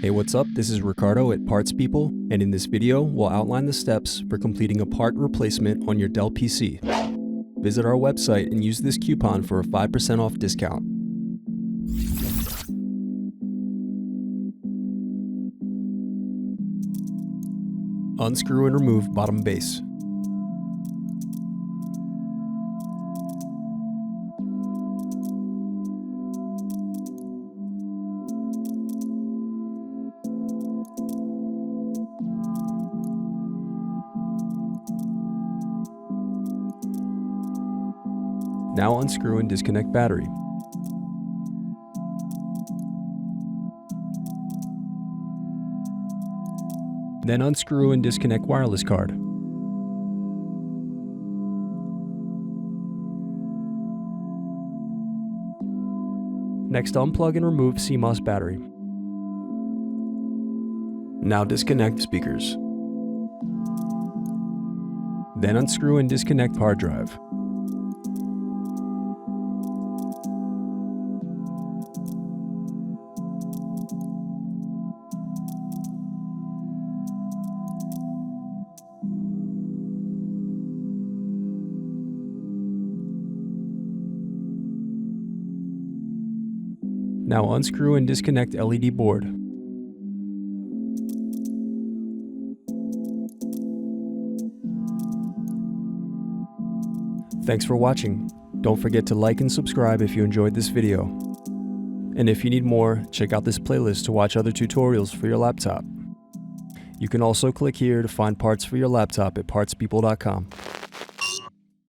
Hey, what's up? This is Ricardo at Parts People, and in this video, we'll outline the steps for completing a part replacement on your Dell PC. Visit our website and use this coupon for a 5% off discount. Unscrew and remove bottom base. Now unscrew and disconnect battery. Then unscrew and disconnect wireless card. Next, unplug and remove CMOS battery. Now disconnect speakers. Then unscrew and disconnect hard drive. Now unscrew and disconnect LED board. Thanks for watching. Don't forget to like and subscribe if you enjoyed this video. And if you need more, check out this playlist to watch other tutorials for your laptop. You can also click here to find parts for your laptop at partspeople.com.